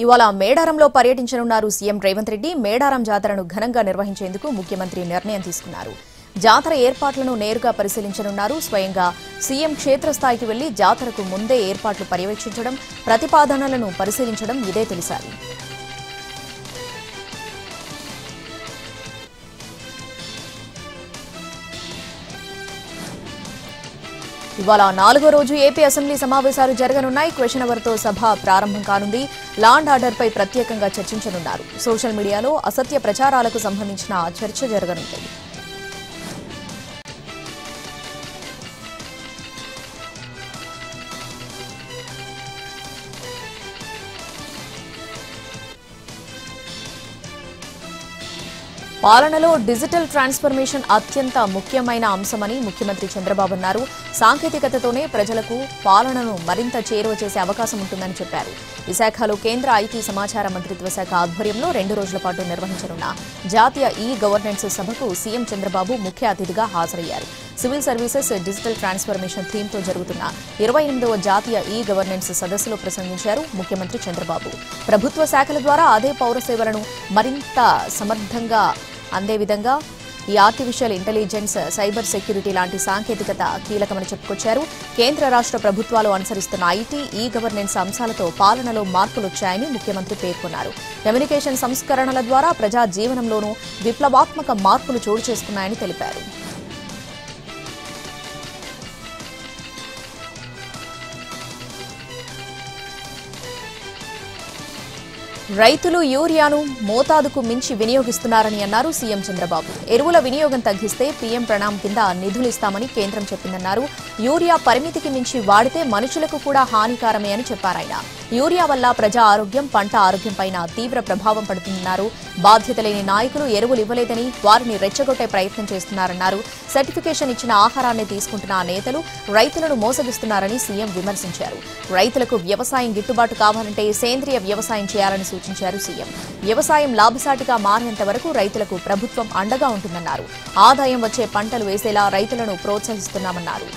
ఇవాళ మేడారంలో పర్యటించనున్నారు సీఎం రేవంత్ రెడ్డి. మేడారం జాతరను ఘనంగా నిర్వహించేందుకు ముఖ్యమంత్రి నిర్ణయం తీసుకున్నారు. జాతర ఏర్పాట్లను నేరుగా పరిశీలించనున్నారు. స్వయంగా సీఎం క్షేత్రస్థాయికి వెళ్లి జాతరకు ముందే ఏర్పాట్లు పర్యవేక్షించడం, ప్రతిపాదనలను పరిశీలించడం ఇదే తొలిసారి. ఇవాళ 4వ రోజు ఏపీ అసెంబ్లీ సమావేశాలు జరగనున్నాయి. క్వశ్చన్ అవర్తో సభ ప్రారంభం కానుంది. లా అండ్ ఆర్డర్పై ప్రత్యేకంగా చర్చించనున్నారు. సోషల్ మీడియాలో అసత్య ప్రచారాలకు సంబంధించిన చర్చ జరగనుంది. పాలనలో డిజిటల్ ట్రాన్స్ఫర్మేషన్ అత్యంత ముఖ్యమైన అంశమని ముఖ్యమంత్రి చంద్రబాబు అన్నారు. సాంకేతికతతోనే ప్రజలకు పాలనను మరింత చేరువ చేసే అవకాశం ఉంటుందని చెప్పారు. విశాఖలో కేంద్ర ఐటీ సమాచార మంత్రిత్వ శాఖ ఆధ్వర్యంలో 2 రోజుల పాటు నిర్వహించనున్న జాతీయ ఈ గవర్నెన్స్ సభకు సీఎం చంద్రబాబు ముఖ్య అతిథిగా హాజరయ్యారు. సివిల్ సర్వీసెస్ డిజిటల్ ట్రాన్స్ఫర్మేషన్ థీమ్తో జరుగుతున్న 28వ జాతీయ ఈ గవర్నెన్స్ సదస్సులో ప్రసంగించారు ముఖ్యమంత్రి చంద్రబాబు. ప్రభుత్వ శాఖల ద్వారా అదే పౌర సేవలను మరింత సమర్థంగా అందే విధంగా ఈ ఆర్టిఫిషియల్ ఇంటెలిజెన్స్, సైబర్ సెక్యూరిటీ లాంటి సాంకేతికత కీలకమని చెప్పుకొచ్చారు. కేంద్ర రాష్ట్ర ప్రభుత్వాలు అనుసరిస్తున్న ఐటీ, ఈ గవర్నెన్స్ అంశాలతో పాలనలో మార్పులొచ్చాయని ముఖ్యమంత్రి పేర్కొన్నారు. కమ్యూనికేషన్ సంస్కరణల ద్వారా ప్రజా జీవనంలోనూ విప్లవాత్మక మార్పులు చోటు చేసుకున్నాయని తెలిపారు. రైతులు యూరియాను మోతాదుకు మించి వినియోగిస్తున్నారని అన్నారు సీఎం చంద్రబాబు. ఎరువుల వినియోగం తగ్గిస్తే పీఎం ప్రణామ్ కింద నిధులిస్తామని కేంద్రం చెప్పిందన్నారు. యూరియా పరిమితికి మించి వాడితే మనుషులకు కూడా హానికరమే అని చెప్పారాయన. యూరియా వల్ల ప్రజా ఆరోగ్యం, పంట ఆరోగ్యంపైన తీవ్ర ప్రభావం పడుతుందన్నారు. బాధ్యత లేని నాయకులు ఎరువులు ఇవ్వలేదని వారిని రెచ్చగొట్టే ప్రయత్నం చేస్తున్నారన్నారు. సర్టిఫికేషన్ ఇచ్చిన ఆహారాన్ని తీసుకుంటున్న నేతలు రైతులను మోసగిస్తున్నారని సీఎం విమర్శించారు. రైతులకు వ్యవసాయం గిట్టుబాటు కావాలంటే సేంద్రియ వ్యవసాయం చేయాలని సూచించారు సీఎం. వ్యవసాయం లాభసాటిగా మారేంత వరకు రైతులకు ప్రభుత్వం అండగా ఉంటుందన్నారు. ఆదాయం వచ్చే పంటలు వేసేలా రైతులను ప్రోత్సహిస్తున్నామన్నారు.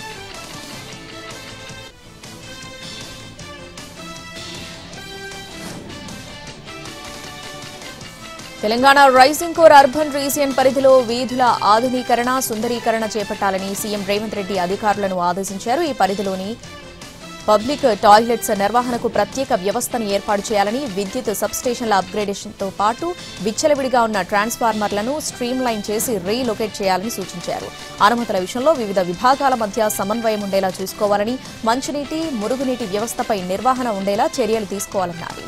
Telangana rising core urban region పరిధిలో వీధుల ఆధునీకరణ, సుందరీకరణ చేపట్టాలని సీఎం రేవంత్ రెడ్డి అధికారులను ఆదేశించారు. ఈ పరిధిలోని పబ్లిక్ టాయిలెట్స్ నిర్వహణకు ప్రత్యేక వ్యవస్థను ఏర్పాటు చేయాలని, విద్యుత్ సబ్స్టేషన్ల అప్గ్రేడేషన్తో పాటు విచ్చలవిడిగా ఉన్న ట్రాన్స్ఫార్మర్లను స్ట్రీమ్లైన్ చేసి రీలొకేట్ చేయాలని సూచించారు. అనుమతుల విషయంలో వివిధ విభాగాల మధ్య సమన్వయం ఉండేలా చూసుకోవాలని, మంచినీటి, మురుగునీటి వ్యవస్థపై నిర్వహణ ఉండేలా చర్యలు తీసుకోవాలన్నారు.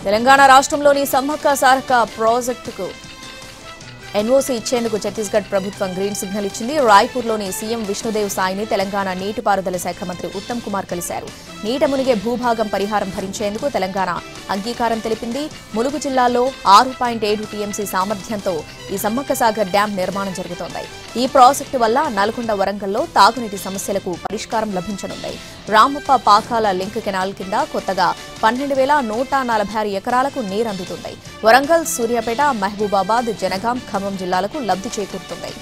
తెలంగాణ రాష్ట్రంలోని సమ్మక్క సారక్క ప్రాజెక్టుకు ఎన్ఓసీ ఇచ్చేందుకు ఛత్తీస్గఢ్ ప్రభుత్వం గ్రీన్ సిగ్నల్ ఇచ్చింది. రాయ్పూర్లోని సీఎం విష్ణుదేవ్ సాయిని తెలంగాణ నీటిపారుదల శాఖ మంత్రి ఉత్తమ్ కుమార్ కలిశారు. నీట మునిగే భూభాగం పరిహారం భరించేందుకు తెలంగాణ అంగీకారం తెలిపింది. ములుగు జిల్లాలో 6.7 టీఎంసీ సామర్థ్యంతో ఈ సమ్మక్క సాగర్ డ్యాం నిర్మాణం జరుగుతోంది. ఈ ప్రాజెక్టు వల్ల నల్గొండ, వరంగల్లో తాగునీటి సమస్యలకు పరిష్కారం లభించనుంది. రామప్ప పాకాల లింక్ కెనాల్ కింద కొత్తగా 12,146 ఎకరాలకు నీరందుతుంది. వరంగల్, సూర్యాపేట, మహబూబాబాద్, జనగాం, ఖమ్మం జిల్లాలకు లబ్ధి చేకూరుతుంది.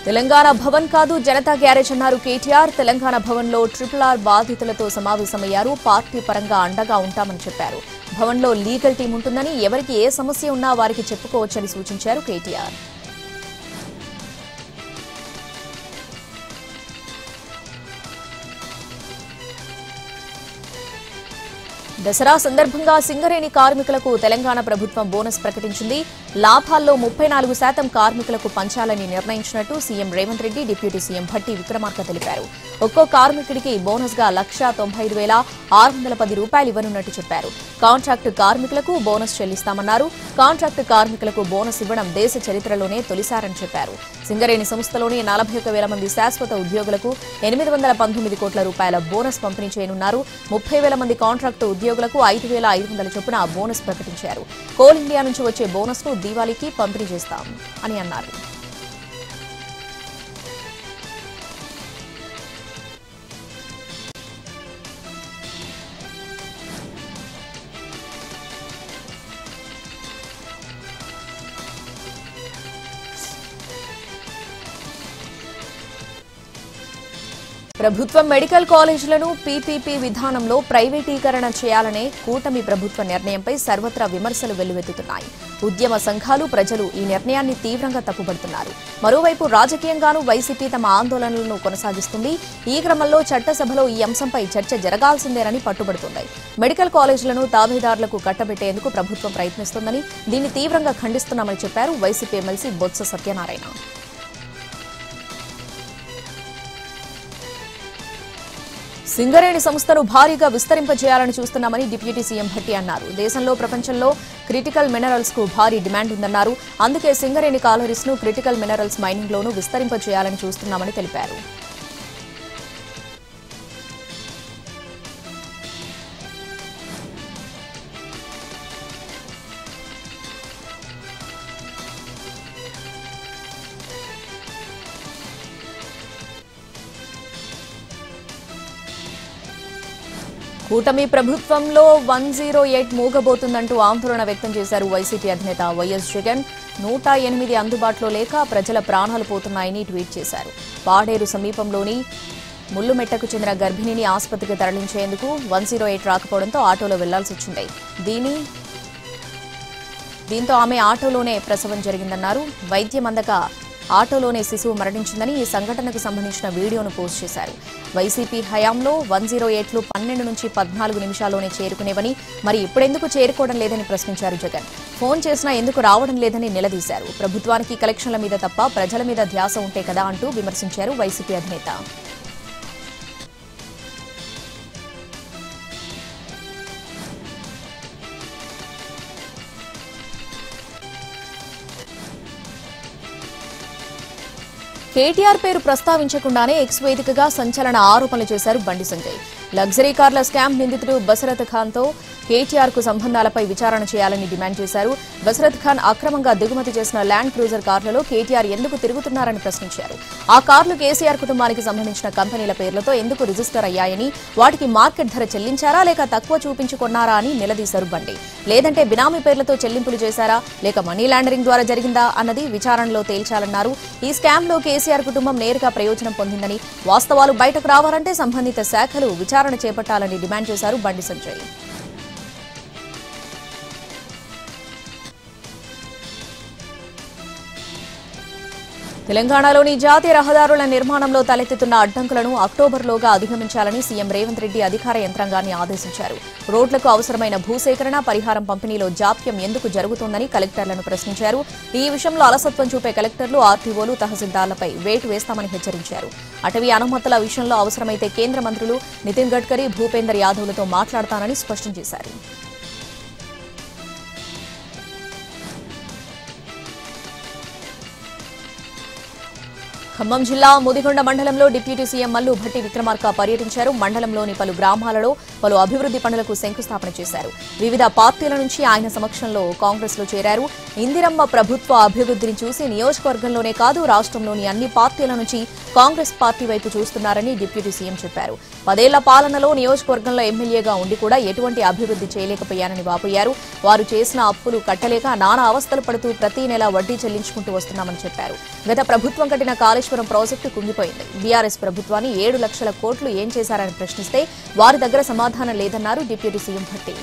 తెలంగాణ భవన్ కాదు జనతా గ్యారేజ్ అన్నారు కేటీఆర్. తెలంగాణ భవన్లో RRR బాధితులతో సమావేశమయ్యారు. పార్టీ పరంగా అండగా ఉంటామని చెప్పారు. భవన్లో లీగల్ టీం ఉంటుందని, ఎవరికి ఏ సమస్య ఉన్నా వారికి చెప్పుకోవచ్చని సూచించారు కేటీఆర్. దసరా సందర్భంగా సింగరేణి కార్మికులకు తెలంగాణ ప్రభుత్వం బోనస్ ప్రకటించింది. లాభాల్లో 34% కార్మికులకు పంచాలని నిర్ణయించినట్టు CM Revanth Reddy, deputy CM Bhatti Vikramarka తెలిపారు. ఒక్కో కార్మికుడికి బోనస్ గా 1,95,610 రూపాయలు ఇవ్వనున్నట్టు చెప్పారు. కాంట్రాక్టు కార్మికులకు బోనస్ చెల్లిస్తామన్నారు. కాంట్రాక్టు కార్మికులకు బోనస్ ఇవ్వడం దేశ చరిత్రలోనే తొలిసారని చెప్పారు. సింగరేణి సంస్థలోని 41,000 మంది శాశ్వత ఉద్యోగులకు 819 కోట్ల రూపాయల బోనస్ పంపిణీ చేయనున్నారు. 30,000 మంది కాంట్రాక్టు ఉద్యోగులకు 5,500 చొప్పున బోనస్ ప్రకటించారు. కోల్ ఇండియా నుంచి వచ్చే బోనస్ ను దీవాళీకి పంపిణీ చేస్తాం అని అన్నారు. ప్రభుత్వ మెడికల్ కాలేజీలను పీపీపీ విధానంలో ప్రైవేటీకరణ చేయాలనే కూటమి ప్రభుత్వ నిర్ణయంపై సర్వత్రా విమర్శలు వెల్లువెత్తుతున్నాయి. ఉద్యమ సంఘాలు, ప్రజలు ఈ నిర్ణయాన్ని తీవ్రంగా తప్పుపడుతున్నారు. మరోవైపు రాజకీయంగానూ వైసీపీ తమ ఆందోళనలను కొనసాగిస్తుంది. ఈ క్రమంలో చట్టసభలో ఈ అంశంపై చర్చ జరగాల్సిందేనని పట్టుబడుతుంది. మెడికల్ కాలేజీలను తాబేదారులకు కట్టబెట్టేందుకు ప్రభుత్వం ప్రయత్నిస్తోందని, దీన్ని తీవ్రంగా ఖండిస్తున్నామని చెప్పారు వైసీపీ ఎమ్మెల్సీ బొత్స సత్యనారాయణ. సింగరేణి సంస్థను భారీగా విస్తరింపజేయాలని చూస్తున్నామని డిప్యూటీ సీఎం భట్టి అన్నారు. దేశంలో, ప్రపంచంలో క్రిటికల్ మినరల్స్ కు భారీ డిమాండ్ ఉందన్నారు. అందుకే సింగరేణి కాలరీస్ ను క్రిటికల్ మినరల్స్ మైనింగ్ లోనూ విస్తరింపజేయాలని చూస్తున్నామని తెలిపారు. కూటమి ప్రభుత్వంలో 108 మూగబోతుందంటూ ఆందోళన వ్యక్తం చేశారు వైసీపీ అధినేత వైఎస్ జగన్. 108 అందుబాటులో లేక ప్రజల ప్రాణాలు పోతున్నాయని ట్వీట్ చేశారు. పాడేరు సమీపంలోని ముల్లుమెట్టకు చెందిన గర్భిణిని ఆసుపత్రికి తరలించేందుకు 108 రాకపోవడంతో ఆటోలో వెళ్లాల్సి వచ్చింది. దీంతో ఆమె ఆటోలోనే ప్రసవం జరిగిందన్నారు. వైద్యం అందక ఆటోలోనే శిశువు మరణించిందని ఈ సంఘటనకు సంబంధించిన వీడియోను పోస్ట్ చేశారు. వైసీపీ హయాంలో 108లు 12 నుంచి 14 నిమిషాల్లోనే చేరుకునేవని, మరి ఇప్పుడెందుకు చేరుకోవడం లేదని ప్రశ్నించారు జగన్. ఫోన్ చేసినా ఎందుకు రావడం లేదని నిలదీశారు. ప్రభుత్వానికి కలెక్షన్ల మీద తప్ప ప్రజల మీద ధ్యాస ఉంటే కదా అంటూ విమర్శించారు వైసీపీ అధినేత. కేటీఆర్ పేరు ప్రస్తావించకుండానే ఎక్స్ వేదికగా సంచలన ఆరోపణలు చేశారు బండి సంజయ్. లగ్జరీ కార్ల స్కామ్ నిందితుడు బసరత్ ఖాన్తో కేటీఆర్ కు సంబంధాలపై విచారణ చేయాలని డిమాండ్ చేశారు. బసరత్ ఖాన్ అక్రమంగా దిగుమతి చేసిన ల్యాండ్ క్రూజర్ కార్లలో కేటీఆర్ ఎందుకు తిరుగుతున్నారని ప్రశ్నించారు. ఆ కార్లు కేసీఆర్ కుటుంబానికి సంబంధించిన కంపెనీల పేర్లతో ఎందుకు రిజిస్టర్ అయ్యాయని, వాటికి మార్కెట్ ధర చెల్లించారా లేక తక్కువ చూపించుకున్నారా అని నిలదీశారు బండి. లేదంటే బినామీ పేర్లతో చెల్లింపులు చేశారా లేక మనీ లాండరింగ్ ద్వారా జరిగిందా అన్నది విచారణలో తేల్చాలన్నారు. ఈ స్కామ్ లో కేసీఆర్ కుటుంబం నేరుగా ప్రయోజనం పొందిందని, వాస్తవాలు బయటకు రావాలంటే సంబంధిత శాఖలు విచారణ చేపట్టాలని డిమాండ్ చేశారు బండి సంజయ్. తెలంగాణలోని జాతీయ రహదారుల నిర్మాణంలో తలెత్తుతున్న అడ్డంకులను అక్టోబర్లోగా అధిగమించాలని సీఎం రేవంత్ రెడ్డి అధికార యంత్రాంగాన్ని ఆదేశించారు. రోడ్లకు అవసరమైన భూసేకరణ, పరిహారం పంపిణీలో జాప్యం ఎందుకు జరుగుతోందని కలెక్టర్లను ప్రశ్నించారు. ఈ విషయంలో అలసత్వం చూపే కలెక్టర్లు, ఆర్టీఓలు, తహసీల్దార్లపై వేటు వేస్తామని హెచ్చరించారు. అటవీ అనుమతుల విషయంలో అవసరమైతే కేంద్ర మంత్రులు నితిన్ గడ్కరీ, భూపేందర్ యాదవ్లతో మాట్లాడతానని స్పష్టం చేశారు. ఖమ్మం జిల్లా ముదిగొండ మండలంలో డిప్యూటీ సీఎం మల్లు భట్టి విక్రమార్క పర్యటించారు. మండలంలోని పలు గ్రామాలలో పలు అభివృద్ధి పనులకు శంకుస్థాపన చేశారు. వివిధ పార్టీల నుంచి ఆయన సమక్షంలో కాంగ్రెస్ లో చేరారు. ఇందిరమ్మ ప్రభుత్వ అభివృద్ధిని చూసి నియోజకవర్గంలోనే కాదు రాష్ట్రంలోని అన్ని పార్టీల నుంచి కాంగ్రెస్ పార్టీ వైపు చూస్తున్నారని డిప్యూటీ సీఎం చెప్పారు. 10 ఏళ్ల పాలనలో నియోజకవర్గంలో ఎమ్మెల్యేగా ఉండి కూడా ఎటువంటి అభివృద్ధి చేయలేకపోయారని వాపోయారు. వారు చేసిన అప్పులు కట్టలేక నానా అవస్థలు పడుతూ ప్రతి నెల వడ్డీ చెల్లించుకుంటూ వస్తున్నామని చెప్పారు. గత ప్రభుత్వం కట్టిన కాళేశ్వరం ప్రాజెక్టు కుంగిపోయింది. బీఆర్ఎస్ ప్రభుత్వాన్ని 7 లక్షల కోట్లు ఏం చేశారని ప్రశ్నిస్తే వారి దగ్గర సమాధానం లేదన్నారు డిప్యూటీ సీఎం భట్టి.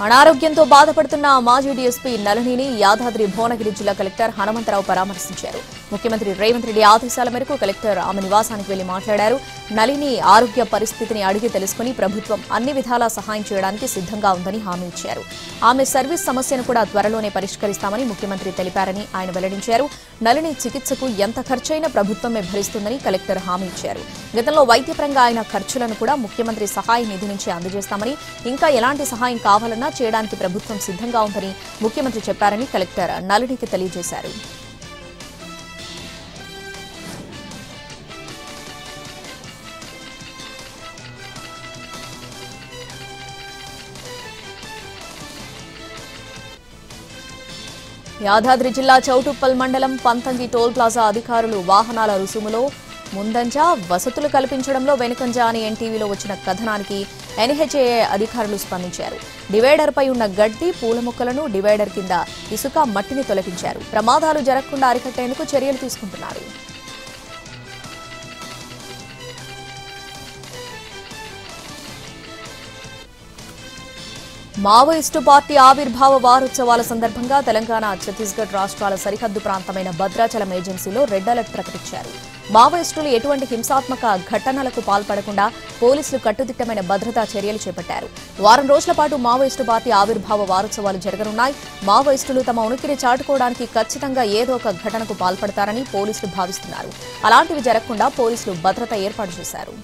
అనారోగ్యంతో బాధపడుతున్న మాజీ డీఎస్పీ నళినిని యాదాద్రి భువనగిరి జిల్లా కలెక్టర్ హనుమంతరావు పరామర్శించారు. ముఖ్యమంత్రి రేవంత్ రెడ్డి ఆదేశాల మేరకు కలెక్టర్ ఆమె నివాసానికి వెళ్లి మాట్లాడారు. నళిని ఆరోగ్య పరిస్థితిని అడిగి తెలుసుకుని ప్రభుత్వం అన్ని విధాలా సహాయం చేయడానికి సిద్ధంగా ఉందని హామీ ఇచ్చారు. ఆమె సర్వీస్ సమస్యను కూడా త్వరలోనే పరిష్కరిస్తామని ముఖ్యమంత్రి తెలిపారని ఆయన వెల్లడించారు. నళిని చికిత్సకు ఎంత ఖర్చైనా ప్రభుత్వమే భరిస్తుందని కలెక్టర్ హామీ ఇచ్చారు. గతంలో వైద్యపరంగా ఆయన ఖర్చులను కూడా ముఖ్యమంత్రి సహాయ నిధి నుంచి అందజేస్తామని, ఇంకా ఎలాంటి సహాయం కావాలన్నా చేయడానికి ప్రభుత్వం సిద్ధంగా ఉందని ముఖ్యమంత్రి చెప్పారని కలెక్టర్ నళినికి తెలియజేశారు. యాదాద్రి జిల్లా చౌటుప్పల్ మండలం పంతంగి టోల్ ప్లాజా అధికారులు వాహనాల రుసుములో ముందంజ, వసతులు కల్పించడంలో వెనుకంజ అని ఎన్టీవీలో వచ్చిన కథనానికి ఎన్హెచ్ఏఐ అధికారులు స్పందించారు. డివైడర్పై ఉన్న గడ్డి, పూల మొక్కలను, డివైడర్ కింద ఇసుక, మట్టిని తొలగించారు. ప్రమాదాలు జరగకుండా అరికట్టేందుకు చర్యలు తీసుకుంటున్నారు. మావోయిస్టు పార్టీ ఆవిర్భావ వారోత్సవాల సందర్భంగా తెలంగాణ, ఛత్తీస్గఢ్ రాష్ట్రాల సరిహద్దు ప్రాంతమైన భద్రాచలం ఏజెన్సీలో రెడ్ అలర్ట్ ప్రకటించారు. మావోయిస్టులు ఎటువంటి హింసాత్మక ఘటనలకు పాల్పడకుండా పోలీసులు కట్టుదిట్టమైన భద్రతా చర్యలు చేపట్టారు. వారం రోజుల పాటు మావోయిస్టు పార్టీ ఆవిర్భావ వారోత్సవాలు జరగనున్నాయి. మావోయిస్టులు తమ ఉనికిని చాటుకోవడానికి ఖచ్చితంగా ఏదో ఒక ఘటనకు పాల్పడతారని పోలీసులు భావిస్తున్నారు. అలాంటివి జరగకుండా పోలీసులు భద్రత ఏర్పాటు చేశారు.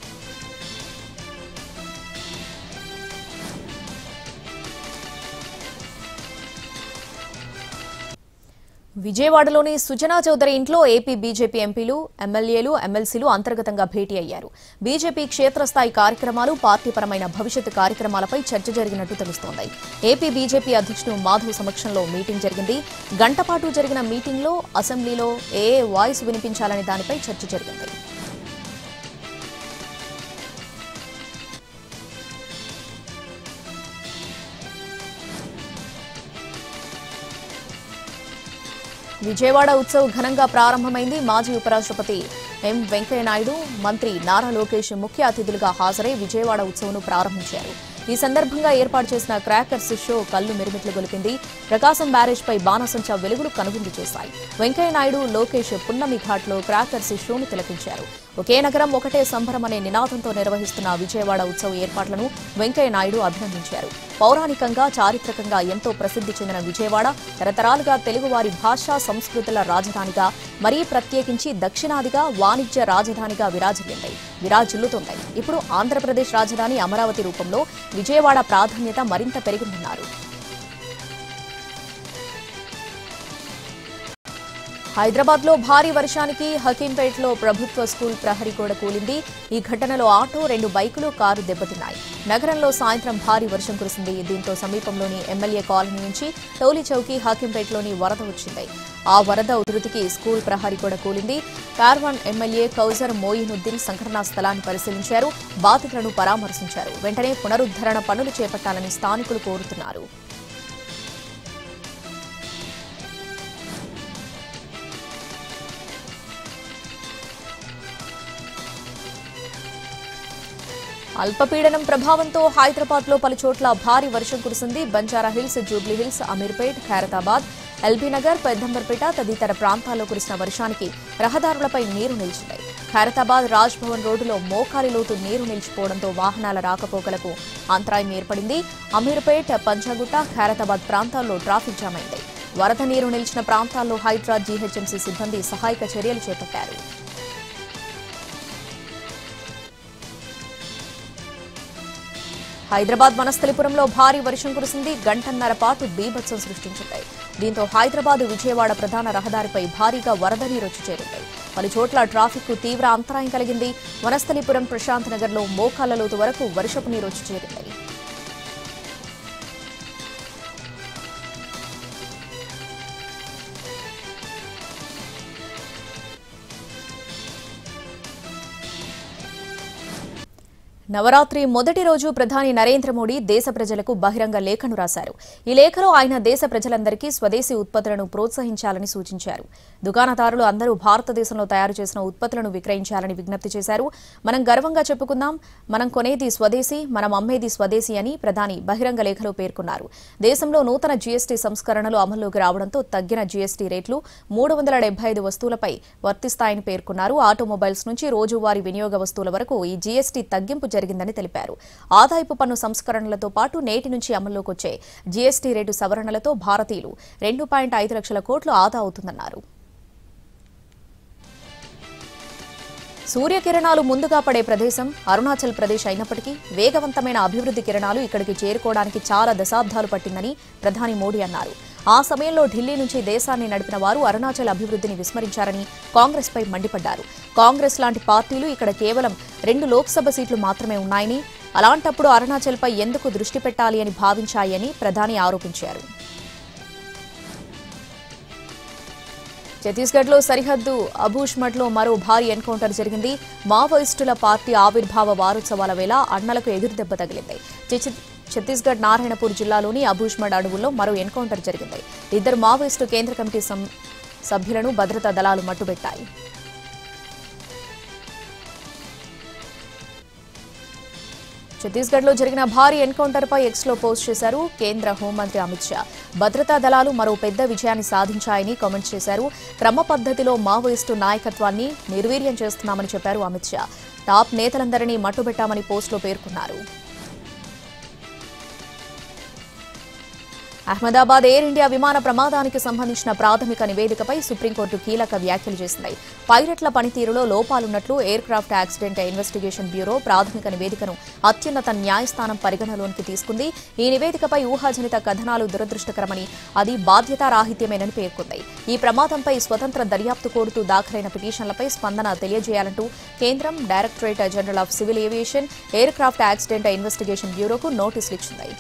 విజయవాడలోని సుజనా చౌదరి ఇంట్లో ఏపీ బీజేపీ ఎంపీలు, ఎమ్మెల్యేలు, ఎమ్మెల్సీలు అంతర్గతంగా భేటీ అయ్యారు. బీజేపీ క్షేత్రస్థాయి కార్యక్రమాలు, పార్టీపరమైన భవిష్యత్తు కార్యక్రమాలపై చర్చ జరిగినట్టు తెలుస్తోంది. ఏపీ బీజేపీ అధ్యక్షుడు మాధవ్ సమక్షంలో మీటింగ్ జరిగింది. గంటపాటు జరిగిన మీటింగ్లో అసెంబ్లీలో ఏ వాయిస్ వినిపించాలనే దానిపై చర్చ జరిగింది. విజయవాడ ఉత్సవ్ ఘనంగా ప్రారంభమైంది. మాజీ ఉపరాష్ట్రపతి ఎం వెంకయ్యనాయుడు, మంత్రి నారా లోకేష్ ముఖ్య అతిథులుగా హాజరై విజయవాడ ఉత్సవ్ను ప్రారంభించారు. ఈ సందర్భంగా ఏర్పాటు చేసిన క్రాకర్స్ షో కళ్లు మిరుమిట్లు గొలిపింది. ప్రకాశం బ్యారేజ్పై బాణసంచా వెలుగులు కనువిందు చేశాయి. వెంకయ్యనాయుడు, లోకేష్ పున్నమి ఘాట్లో క్రాకర్స్ షోను తిలకించారు. ఒకే నగరం ఒకటే సంబరం అనే నినాదంతో నిర్వహిస్తున్న విజయవాడ ఉత్సవ్ ఏర్పాట్లను వెంకయ్యనాయుడు అభినందించారు. పౌరాణికంగా, చారిత్రకంగా ఎంతో ప్రసిద్ధి చెందిన విజయవాడ తరతరాలుగా తెలుగువారి భాషా సంస్కృతుల రాజధానిగా, మరీ ప్రత్యేకించి దక్షిణాదిగా వాణిజ్య రాజధానిగా విరాజిల్లుతోంది. ఇప్పుడు ఆంధ్రప్రదేశ్ రాజధాని అమరావతి రూపంలో విజయవాడ ప్రాధాన్యత మరింత పెరిగిందన్నారు. హైదరాబాద్లో భారీ వర్షానికి హకీంపేటలో ప్రభుత్వ స్కూల్ ప్రహరీ గోడ కూలింది. ఈ ఘటనలో ఆటో, 2 బైకులు, కారు దెబ్బతిన్నాయి. నగరంలో సాయంత్రం భారీ వర్షం కురిసింది. దీంతో సమీపంలోని ఎమ్మెల్యే కాలనీ నుంచి టోలీ చౌకీ, హకీంపేటలోని వరద వచ్చింది. ఆ వరద ఉధృతికి స్కూల్ ప్రహరీ గోడ కూలింది. కార్వాన్ ఎమ్మెల్యే కౌజర్ మోయినుద్దీన్ సంఘటనా స్థలాన్ని పరిశీలించారు. బాధితులను పరామర్శించారు. వెంటనే పునరుద్ధరణ పనులు చేపట్టాలని స్థానికులు కోరుతున్నారు. అల్పపీడనం ప్రభావంతో హైదరాబాద్లో పలుచోట్ల భారీ వర్షం కురిసింది. Banjara hills, Jubilee hills, Ameerpet, Khairatabad, LB Nagar, Peddamberpet తదితర ప్రాంతాల్లో కురిసిన వర్షానికి రహదారులపై నీరు నిలిచింది. ఖైరతాబాద్ రాజ్ భవన్ రోడ్డులో మోకాలి లోతు నీరు నిలిచిపోవడంతో వాహనాల రాకపోకలకు అంతరాయం ఏర్పడింది. అమీర్పేట్, పంజాగుట్ట, ఖైరతాబాద్ ప్రాంతాల్లో ట్రాఫిక్ జామ్ అయింది. వరద నీరు నిలిచిన ప్రాంతాల్లో హైడ్రా, జీహెచ్ఎంసీ సిబ్బంది సహాయక చర్యలు చేపట్టారు. హైదరాబాద్ వనస్థలిపురంలో భారీ వర్షం కురిసింది. గంటన్నర పాటు బీభత్సం సృష్టించింది. దీంతో హైదరాబాద్ విజయవాడ ప్రధాన రహదారిపై భారీగా వరద నీరు వచ్చి చేరింది. పలుచోట్ల ట్రాఫిక్ తీవ్ర అంతరాయం కలిగింది. వనస్థలిపురం, ప్రశాంత్ నగర్లో మోకాళ్ల లోతు వరకు వర్షపు నీరు వచ్చి చేరింది. నవరాత్రి మొదటి రోజు ప్రధాని నరేంద్ర మోడీ దేశ ప్రజలకు బహిరంగ లేఖను రాశారు. ఈ లేఖలో ఆయన దేశ ప్రజలందరికీ స్వదేశీ ఉత్పత్తులను ప్రోత్సహించాలని సూచించారు. దుకాణదారులు అందరూ భారతదేశంలో తయారు చేసిన ఉత్పత్తులను విక్రయించాలని విజ్ఞప్తి చేశారు. మనం గర్వంగా చెప్పుకుందాం, మనం కొనేది స్వదేశీ, మనం అమ్మేది స్వదేశీ అని ప్రధాని బహిరంగ లేఖలో పేర్కొన్నారు. దేశంలో నూతన జీఎస్టీ సంస్కరణలు అమల్లోకి రావడంతో తగ్గిన జీఎస్టీ రేట్లు 375 వస్తువులపై వర్తిస్తాయని పేర్కొన్నారు. ఆటోమొబైల్స్ నుంచి రోజువారీ వినియోగ వస్తువుల వరకు ఈ జీఎస్టీ తగ్గింపు జరిగిందని తెలిపారు. ఆదాయపు పన్ను సంస్కరణలతో పాటు నేటి నుంచి అమల్లోకి వచ్చే జీఎస్టీ రేటు సవరణలతో భారతీయులు 2.5 లక్షల కోట్లు ఆదా అవుతుందన్నారు. సూర్యకిరణాలు ముందుగా పడే ప్రదేశం అరుణాచల్ ప్రదేశ్ అయినప్పటికీ వేగవంతమైన అభివృద్ధి కిరణాలు ఇక్కడికి చేరుకోవడానికి చాలా దశాబ్దాలు పట్టిందని ప్రధాని మోడీ అన్నారు. ఆ సమయంలో ఢిల్లీ నుంచి దేశాన్ని నడిపిన వారు అరుణాచల్ అభివృద్ధిని విస్మరించారని కాంగ్రెస్పై మండిపడ్డారు. కాంగ్రెస్ లాంటి పార్టీలు ఇక్కడ కేవలం 2 లోక్సభ సీట్లు మాత్రమే ఉన్నాయని, అలాంటప్పుడు అరుణాచల్పై ఎందుకు దృష్టి పెట్టాలి అని భావించాయని ప్రధాని ఆరోపించారు. ఛత్తీస్గఢ్లో సరిహద్దు అబూష్మఠ్లో మరో భారీ ఎన్కౌంటర్ జరిగింది. మావోయిస్టుల పార్టీ ఆవిర్భావ వారోత్సవాల వేళ అన్నలకు ఎదురుదెబ్బ తగిలింది. ఛత్తీస్గఢ్ నారాయణపూర్ జిల్లాలోని అబూష్మఠ్ అడవుల్లో మరో ఎన్కౌంటర్ జరిగింది. ఇద్దరు మావోయిస్టు కేంద్ర కమిటీ సభ్యులను భద్రతా దళాలు మట్టుబెట్టాయి. ఛత్తీస్గఢ్లో జరిగిన భారీ ఎన్కౌంటర్పై ఎక్స్లో పోస్ట్ చేశారు కేంద్ర హోంమంత్రి అమిత్ షా. భద్రతా దళాలు మరో పెద్ద విజయాన్ని సాధించాయని కామెంట్ చేశారు. క్రమ పద్ధతిలో మావోయిస్టు నాయకత్వాన్ని నిర్వీర్యం చేస్తున్నామని చెప్పారు అమిత్ షా. టాప్ నేతలందరినీ మట్టుబెట్టామని పోస్టులో పేర్కొన్నారు. అహ్మదాబాద్ ఎయిర్ ఇండియా విమాన ప్రమాదానికి సంబంధించిన ప్రాథమిక నివేదికపై సుప్రీంకోర్టు కీలక వ్యాఖ్యలు చేసింది. పైలట్ల పనితీరులో లోపాలున్నట్లు aircraft accident investigation bureau ప్రాథమిక నివేదికను అత్యున్నత న్యాయస్థానం పరిగణలోకి తీసుకుంది. ఈ నివేదికపై ఊహాజనిత కథనాలు దురదృష్టకరమని, అది బాధ్యతారాహిత్యమేనని పేర్కొంది. ఈ ప్రమాదంపై స్వతంత్ర దర్యాప్తు కోరుతూ దాఖలైన పిటిషన్లపై స్పందన తెలియజేయాలంటూ కేంద్రం, directorate general of civil aviation, aircraft accident investigation బ్యూరోకు నోటీసులు ఇచ్చింది.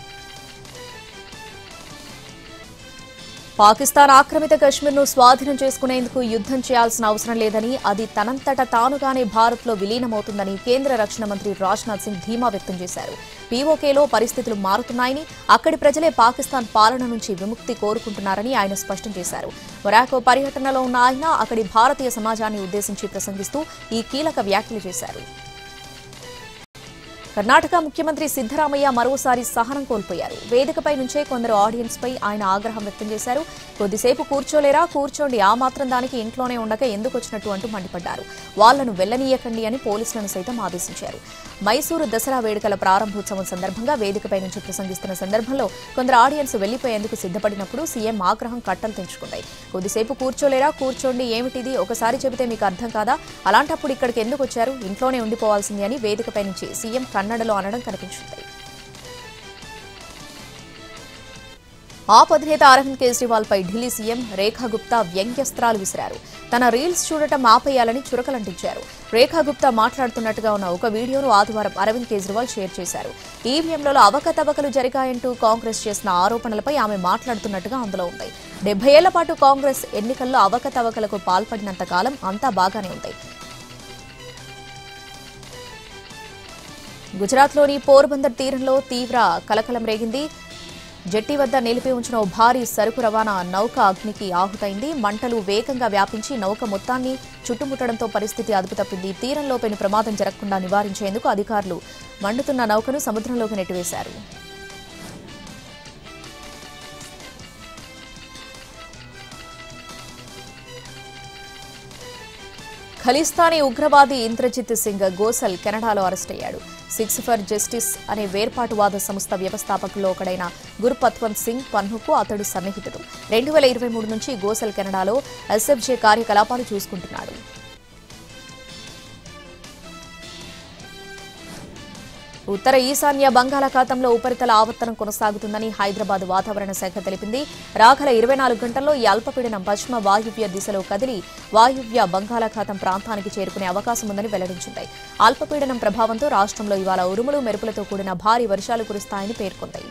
పాకిస్తాన్ ఆక్రమిత కశ్మీర్ను స్వాధీనం చేసుకునేందుకు యుద్ధం చేయాల్సిన అవసరం లేదని, అది తనంతట తానుగానే భారత్లో విలీనమవుతుందని కేంద్ర రక్షణ మంత్రి రాజ్నాథ్ సింగ్ ధీమా వ్యక్తం చేశారు. పీఓకేలో పరిస్థితులు మారుతున్నాయని, అక్కడి ప్రజలే పాకిస్తాన్ పాలన నుంచి విముక్తి కోరుకుంటున్నారని ఆయన స్పష్టం చేశారు. మొరాకో పర్యటనలో ఉన్న ఆయన అక్కడి భారతీయ సమాజాన్ని ఉద్దేశించి ప్రసంగిస్తూ ఈ కీలక వ్యాఖ్యలు చేశారు. కర్ణాటక ముఖ్యమంత్రి సిద్దరామయ్య మరోసారి సహనం కోల్పోయారు. వేదికపై నుంచే కొందరు ఆడియన్స్ పై ఆయన ఆగ్రహం వ్యక్తం చేశారు. కొద్దిసేపు కూర్చోలేరా, కూర్చోండి, ఆ మాత్రం దానికి ఇంట్లోనే ఉండక ఎందుకు వచ్చినట్టు అంటూ మండిపడ్డారు. వాళ్లను వెళ్లనీయకండి అని పోలీసులను సైతం ఆదేశించారు. మైసూరు దసరా వేడుకల ప్రారంభోత్సవం సందర్భంగా వేదికపై నుంచి ప్రసంగిస్తున్న సందర్భంలో కొందరు ఆడియన్స్ వెళ్లిపోయేందుకు సిద్ధపడినప్పుడు సీఎం ఆగ్రహం కట్టలు తెంచుకుంది. కొద్దిసేపు కూర్చోలేరా, కూర్చోండి, ఏమిటిది, ఒకసారి చెబితే మీకు అర్థం కాదా, అలాంటప్పుడు ఇక్కడికి ఎందుకు వచ్చారు, ఇంట్లోనే ఉండిపోవాల్సింది అని వేదికపై నుంచి సీఎం కన్నడలో అనడం కనిపించింది. ఆప్ అధినేత అరవింద్ కేజ్రీవాల్ పై ఢిల్లీ సీఎం రేఖా గుప్తా వ్యంగ్యస్త్రాలు విసిరారు. తన రీల్స్ చూడటం ఆపేయాలని చురకలంటించారు. రేఖా గుప్తా మాట్లాడుతున్నట్టుగా ఉన్న ఒక వీడియోను ఆదివారం అరవింద్ కేజ్రీవాల్ షేర్ చేశారు. ఈవీఎంలలో అవకతవకలు జరిగాయంటూ కాంగ్రెస్ చేసిన ఆరోపణలపై ఆమె మాట్లాడుతున్నట్టుగా అందులో ఉంది. 70 ఏళ్ల పాటు కాంగ్రెస్ ఎన్నికల్లో అవకతవకలకు పాల్పడినంత కాలం అంతా బాగానే ఉంది. గుజరాత్లోని పోర్బందర్ తీరంలో తీవ్ర కలకలం రేగింది. జెట్టి వద్ద నిలిపి ఉంచిన ఓ భారీ సరుకు రవాణా నౌక అగ్నికి ఆహుతైంది. మంటలు వేగంగా వ్యాపించి నౌక మొత్తాన్ని చుట్టుముట్టడంతో పరిస్థితి అదుపు తప్పింది. తీరంలో పెను ప్రమాదం జరగకుండా నివారించేందుకు అధికారులు మండుతున్న నౌకను సముద్రంలోకి నెట్టివేశారు. ఖలిస్తానీ ఉగ్రవాది ఇంద్రజిత్ సింగ్ గోసల్ కెనడాలో అరెస్టయ్యాడు. సిక్స్ ఫర్ జస్టిస్ అనే వేర్పాటువాద సంస్థ వ్యవస్థాపకుల్లో ఒకడైన గుర్పత్వంత్ సింగ్ పన్నుకు అతడు సన్నిహితుడు. 2023 నుంచి గోసల్ కెనడాలో ఎస్ఎఫ్జే కార్యకలాపాలు చూసుకుంటున్నాడు. ఉత్తర ఈశాన్య బంగాళాఖాతంలో ఉపరితల ఆవర్తనం కొనసాగుతుందని హైదరాబాద్ వాతావరణ శాఖ తెలిపింది. రాగల 24 గంటల్లో ఈ అల్పపీడనం పశ్చిమ వాయువ్య దిశలో కదిలి వాయువ్య బంగాళాఖాతం ప్రాంతానికి చేరుకునే అవకాశం ఉందని వెల్లడించింది. అల్పపీడనం ప్రభావంతో రాష్ట్రంలో ఇవాళ ఉరుములు మెరుపులతో కూడిన భారీ వర్షాలు కురుస్తాయని పేర్కొంది.